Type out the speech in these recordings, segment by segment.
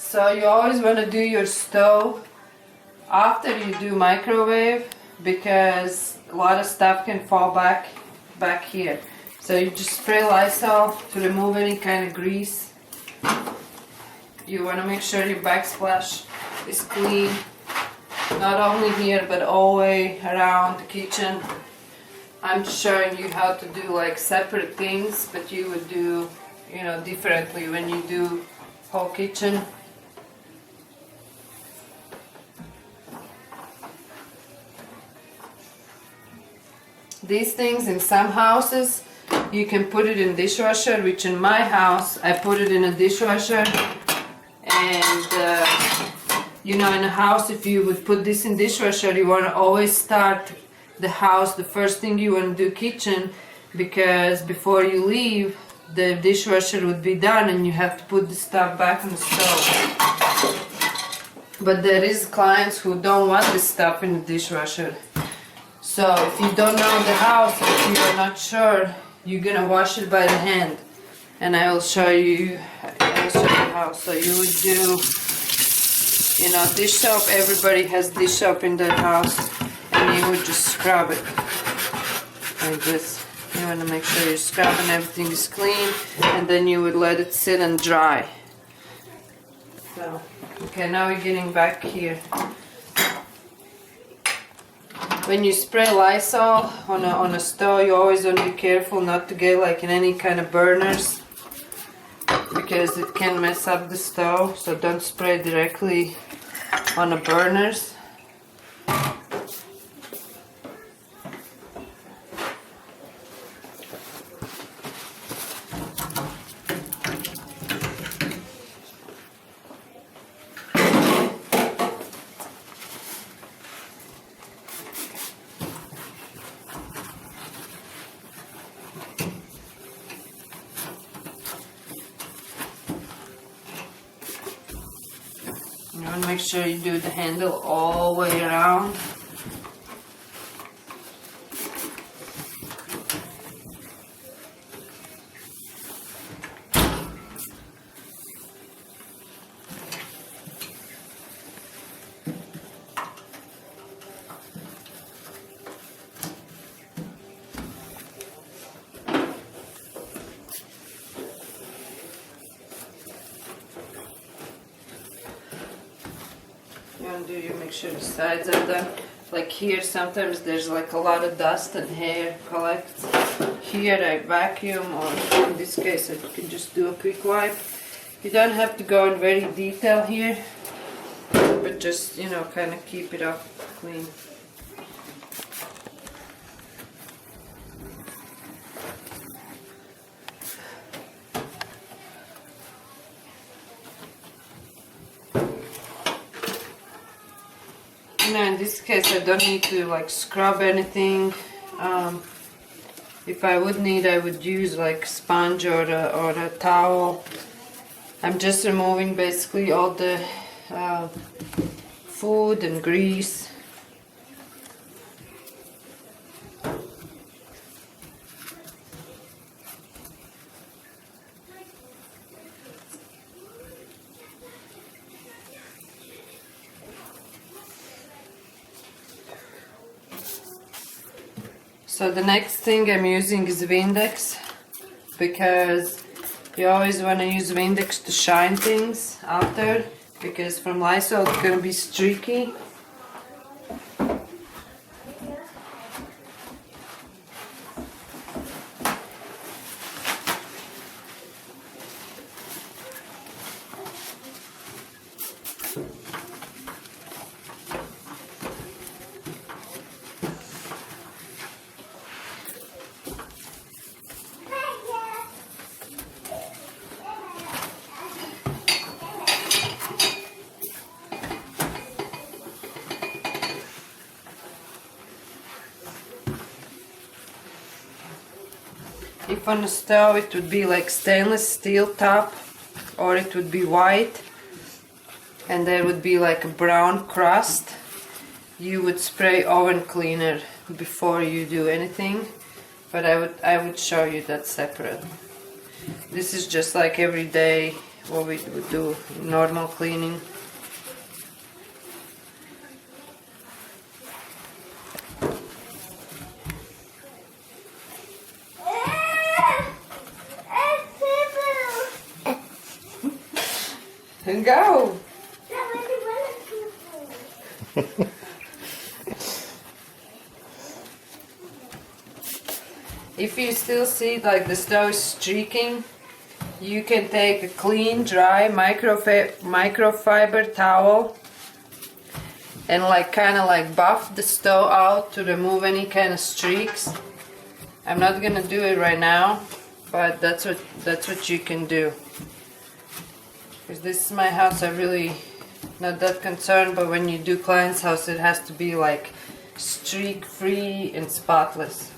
So you always want to do your stove after you do microwave, because a lot of stuff can fall back here. So you just spray Lysol to remove any kind of grease. You want to make sure your backsplash is clean, not only here but all the way around the kitchen. I'm showing you how to do like separate things, but you would do, you know, differently when you do whole kitchen. These things in some houses you can put it in dishwasher, which in my house I put it in a dishwasher. And you know, in a house, if you would put this in dishwasher, you want to always start the house, the first thing you want to do kitchen, because before you leave the dishwasher would be done and you have to put the stuff back on the stove. But there is clients who don't want this stuff in the dishwasher. So if you don't know the house, if you are not sure, you're gonna wash it by the hand, and I will show you how. So you would do, you know, dish soap. Everybody has dish soap in their house, and you would just scrub it like this. You want to make sure you're scrubbing, everything is clean, and then you would let it sit and dry. So, okay, now we're getting back here. When you spray Lysol on a stove, you always want to be careful not to get like in any kind of burners, because it can mess up the stove. So don't spray directly on the burners. You want to make sure you do the handle all the way around. You make sure the sides are done. Like here, sometimes there's like a lot of dust and hair collects. Here I vacuum, or in this case I can just do a quick wipe. You don't have to go in very detail here, but just, you know, kind of keep it up clean. You know, in this case I don't need to like scrub anything. If I would need, I would use like sponge or a towel. I'm just removing basically all the food and grease. So the next thing I'm using is Windex, because you always want to use Windex to shine things after, because from Lysol it's going to be streaky. If on the stove it would be like stainless steel top, or it would be white, and there would be like a brown crust, you would spray oven cleaner before you do anything. But I would show you that separate. This is just like everyday what we would do normal cleaning. And go. If you still see like the stove is streaking, you can take a clean, dry microfiber towel and like kind of like buff the stove out to remove any kind of streaks. I'm not gonna do it right now, but that's what you can do. Because this is my house, I'm really not that concerned, but when you do client's house, it has to be like streak free and spotless.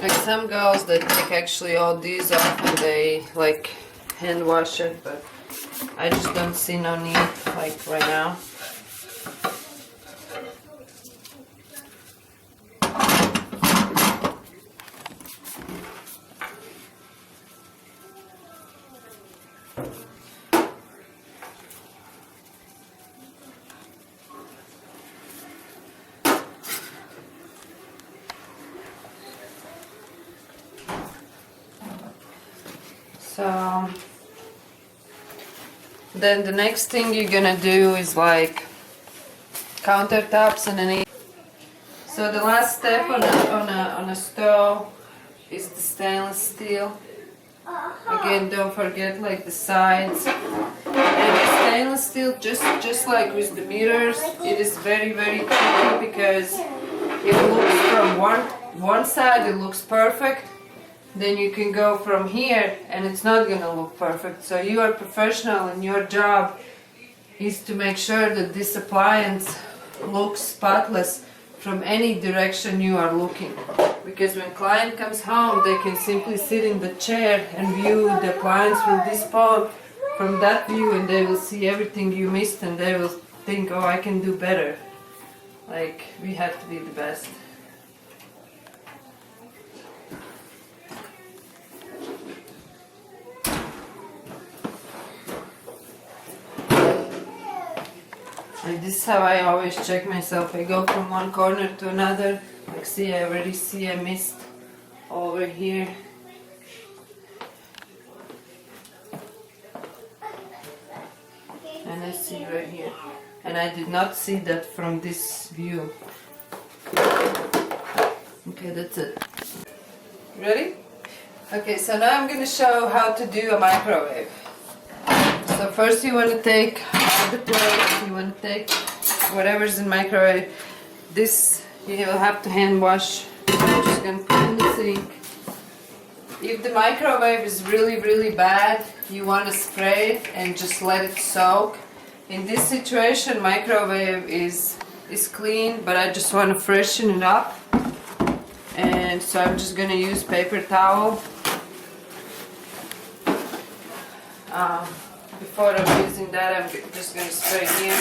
Like some girls that take actually all these off and they like hand wash it, but I just don't see no need like right now. So then the next thing you're gonna do is like countertops underneath. So the last step on a stove is the stainless steel. Again, don't forget like the sides. And the stainless steel, just like with the mirrors, it is very tricky because it looks from one side it looks perfect. Then you can go from here and it's not gonna look perfect. So you are professional and your job is to make sure that this appliance looks spotless from any direction you are looking. Because when client comes home, they can simply sit in the chair and view the appliance from this point, from that view, and they will see everything you missed and they will think, oh, I can do better. Like, we have to be the best. Like this is how I always check myself. I go from one corner to another. Like see, I already see I missed over here. And I see right here. And I did not see that from this view. Okay, that's it. Ready? Okay, so now I'm going to show how to do a microwave. So first you want to take out the plate, you want to take whatever's in microwave. This you will have to hand wash. I'm just going to put in the sink. If the microwave is really bad, you want to spray it and just let it soak. In this situation, microwave is clean, but I just want to freshen it up. And so I'm just going to use paper towel. Before I'm using that, I'm just going to spray here.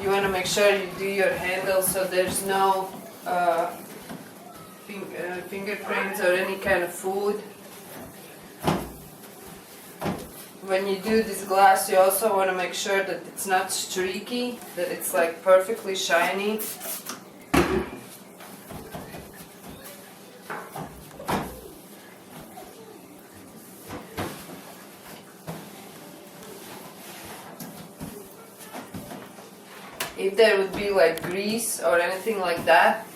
You want to make sure you do your handle so there's no fingerprints or any kind of food. When you do this glass, you also want to make sure that it's not streaky, that it's like perfectly shiny. If there would be like grease or anything like that,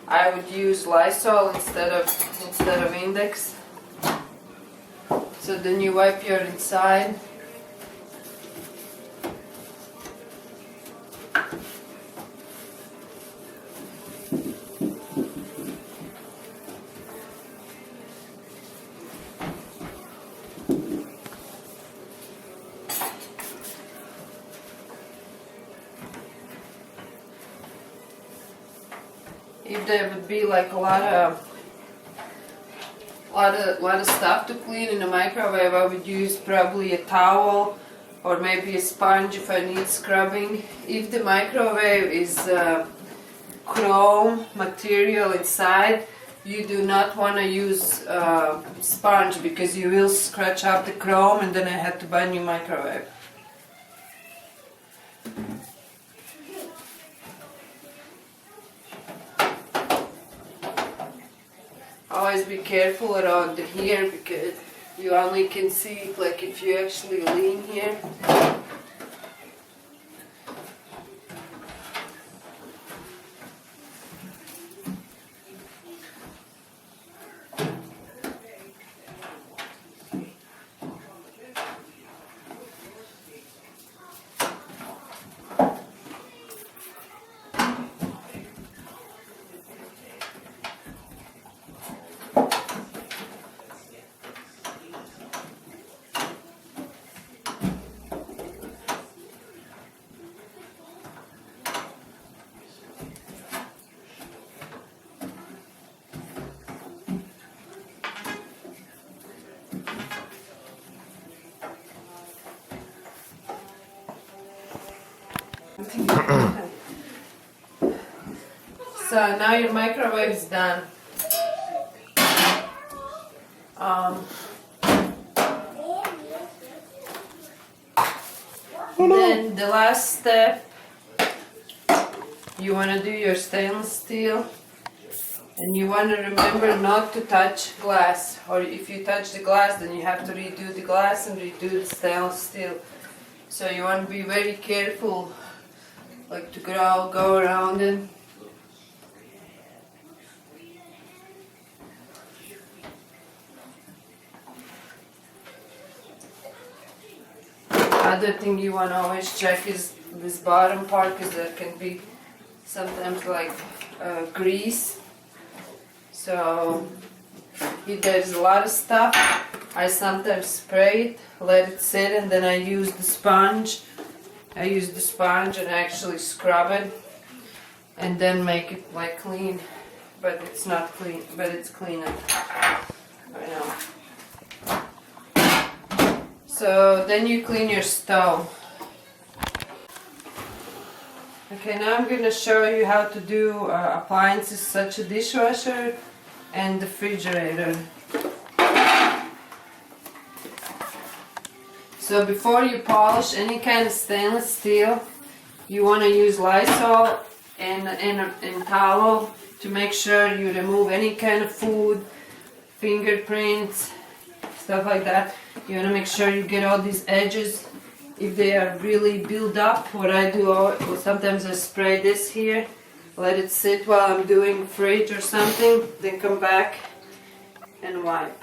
I would use Lysol instead of Index. So then you wipe your inside. if there would be like a lot of stuff to clean in the microwave, I would use probably a towel or maybe a sponge if I need scrubbing. If the microwave is chrome material inside, you do not want to use sponge because you will scratch up the chrome and then I have to buy a new microwave. Always be careful around here because you only can see it like if you actually lean here. So now your microwave is done. Then the last step, you want to do your stainless steel, and you want to remember not to touch glass, or if you touch the glass then you have to redo the glass and redo the stainless steel. So you want to be very careful, like to go around it. Other thing you want to always check is this bottom part, because there can be sometimes like grease. So if there's a lot of stuff, I sometimes spray it, let it sit, and then I use the sponge. I use the sponge and actually scrub it and then make it like clean, but it's not clean, but it's cleaner. I know. So then you clean your stove. Okay, now I'm going to show you how to do appliances such as dishwasher and the refrigerator. So before you polish any kind of stainless steel, you want to use Lysol and towel to make sure you remove any kind of food, fingerprints, stuff like that. You want to make sure you get all these edges. If they are really built up, what I do, sometimes I spray this here, let it sit while I'm doing fridge or something, then come back and wipe.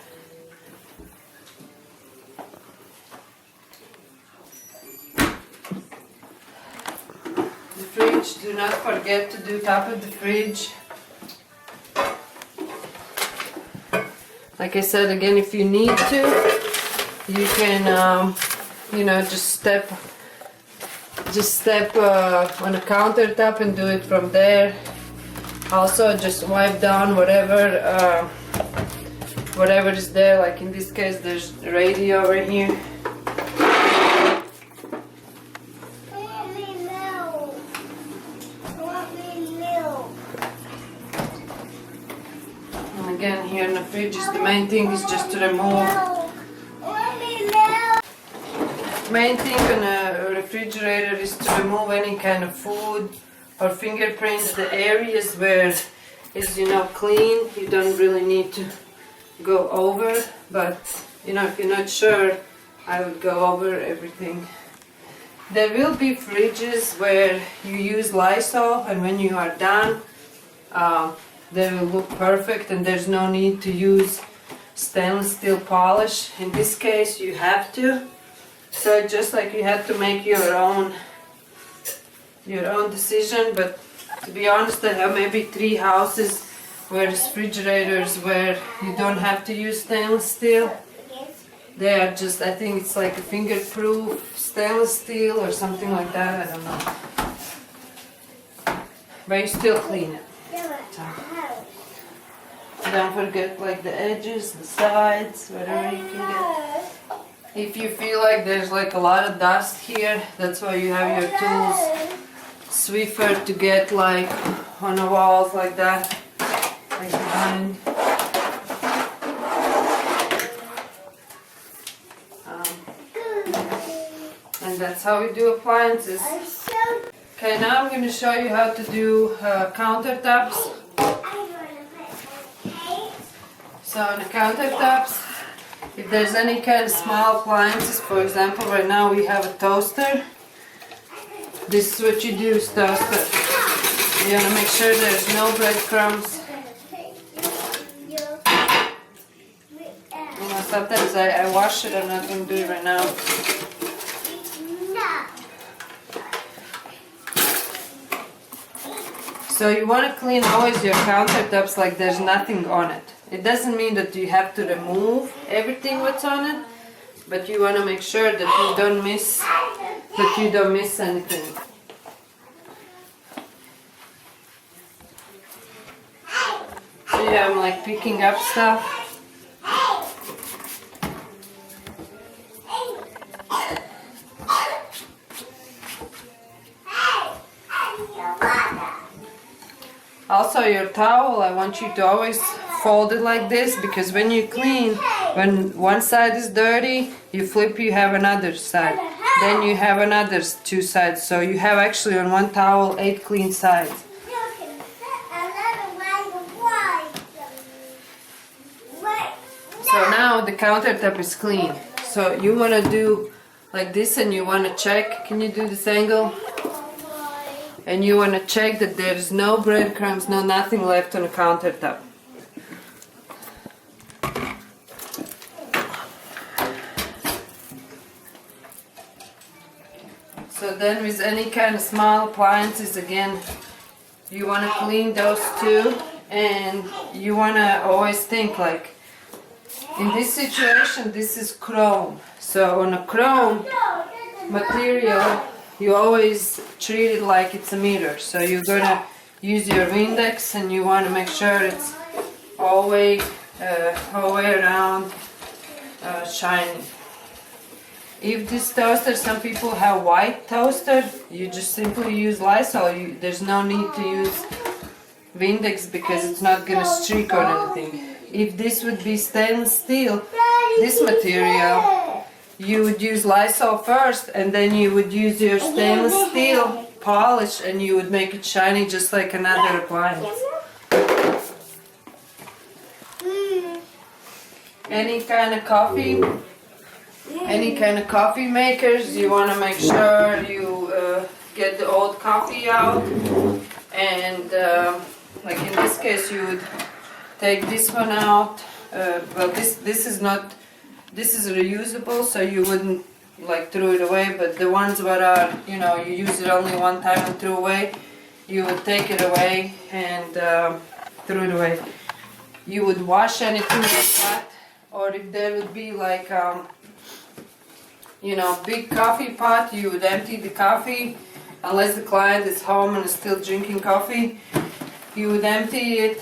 The fridge, do not forget to do top of the fridge. Like I said again, if you need to, you can just step on the countertop and do it from there. Also just wipe down whatever is there, like in this case there's radio over here. And again, here in the fridge, the main thing is just to remove. Main thing on a refrigerator is to remove any kind of food or fingerprints. The areas where it's clean, you don't really need to go over, but if you're not sure, I would go over everything. There will be fridges where you use Lysol, and when you are done, they will look perfect and there's no need to use stainless steel polish. In this case you have to. So just like you have to make your own decision, but to be honest, I have maybe 3 houses where refrigerators where you don't have to use stainless steel. They are just, I think it's like a finger-proof stainless steel or something like that, I don't know. But you still clean it. So. don't forget like the edges, the sides, whatever you can get. If you feel like there's like a lot of dust here, that's why you have your tools. Swiffer to get like on the walls like that, like behind. And that's how we do appliances. Okay, now I'm going to show you how to do countertops. So on the countertops, if there's any kind of small appliances, for example, right now we have a toaster. This is what you do is toaster. You want to make sure there's no breadcrumbs. You know, sometimes I wash it, I'm not going to do it right now. So you want to clean always your countertops like there's nothing on it. It doesn't mean that you have to remove everything what's on it, but you want to make sure that you don't miss anything. So yeah, I'm like picking up stuff. Also your towel, I want you to always fold it like this, because when you clean, when one side is dirty, you flip, you have another side. Then you have another two sides. So you have actually on one towel 8 clean sides. So now the countertop is clean. So you want to do like this and you want to check. Can you do this angle? And you want to check that there's no breadcrumbs, no nothing left on the countertop. So then with any kind of small appliances, again, you want to clean those too, and you want to always think like, in this situation, this is chrome. So on a chrome material, you always treat it like it's a mirror. So you're gonna use your Windex and you want to make sure it's all the way around shiny. If this toaster, some people have white toaster, you just simply use Lysol. There's no need to use Windex because it's not gonna streak or anything. If this would be stainless steel, this material, you would use Lysol first and then you would use your stainless steel polish and you would make it shiny just like another appliance. Any kind of coffee makers, you want to make sure you get the old coffee out, and like in this case you would take this one out. Well, this is not. This is reusable, so you wouldn't like throw it away, but the ones that are, you know, you use it only one time and throw away, you would take it away and throw it away. You would wash anything like that, or if there would be like, you know, big coffee pot, you would empty the coffee, unless the client is home and is still drinking coffee, you would empty it.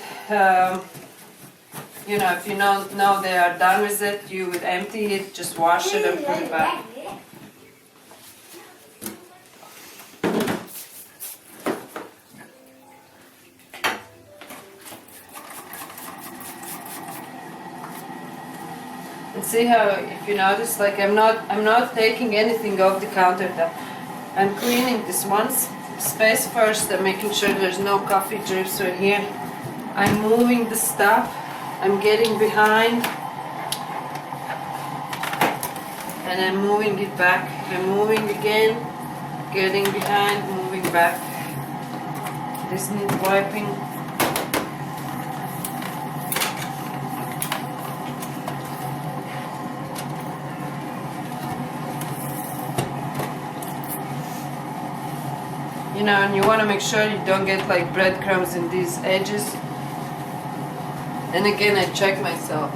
You know, if you know they are done with it, you would empty it, just wash it and put it back. And see how, if you notice, like I'm not taking anything off the countertop. I'm cleaning this one space first and making sure there's no coffee drips right here. I'm moving the stuff. I'm getting behind and I'm moving it back. I'm moving again, getting behind, moving back. This needs wiping. You know, and you want to make sure you don't get like breadcrumbs in these edges. And again, I check myself.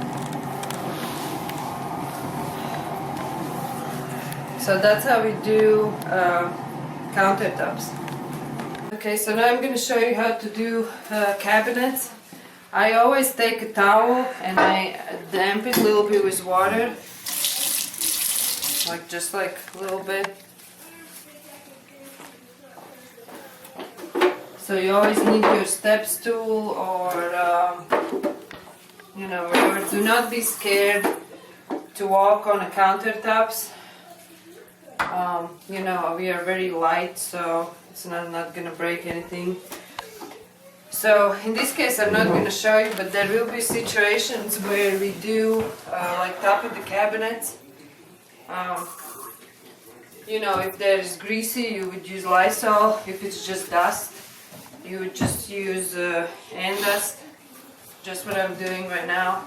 So that's how we do countertops. Okay, so now I'm going to show you how to do cabinets. I always take a towel and I damp it a little bit with water, like just like a little bit. So you always need your step stool or you know, whatever. Do not be scared to walk on the countertops. You know, we are very light, so it's not gonna break anything. So in this case I'm not going to show you, but there will be situations where we do like top of the cabinets. You know, if there's greasy you would use Lysol. If it's just dust you would just use hand dust. Just what I'm doing right now.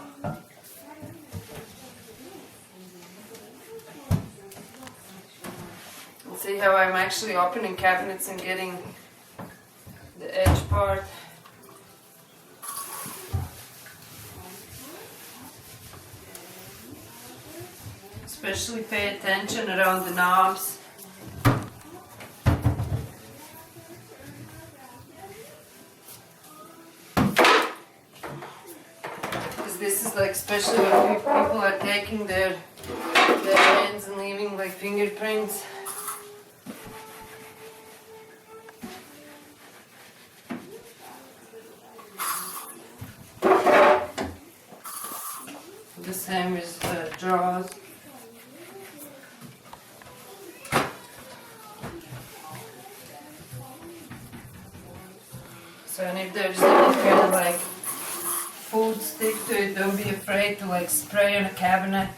And see how I'm actually opening cabinets and getting the edge part. Especially pay attention around the knobs. Because this is like, especially when people are taking their hands and leaving like fingerprints. The same as the drawers. So, and if there's any kind of like food stick to it, don't be afraid to like spray on a cabinet.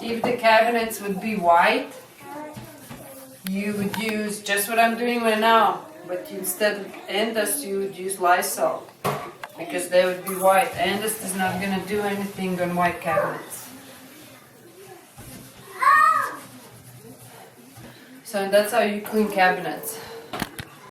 If the cabinets would be white, you would use just what I'm doing right now, but instead of Andest you would use Lysol, because they would be white. Andest is not going to do anything on white cabinets. So that's how you clean cabinets.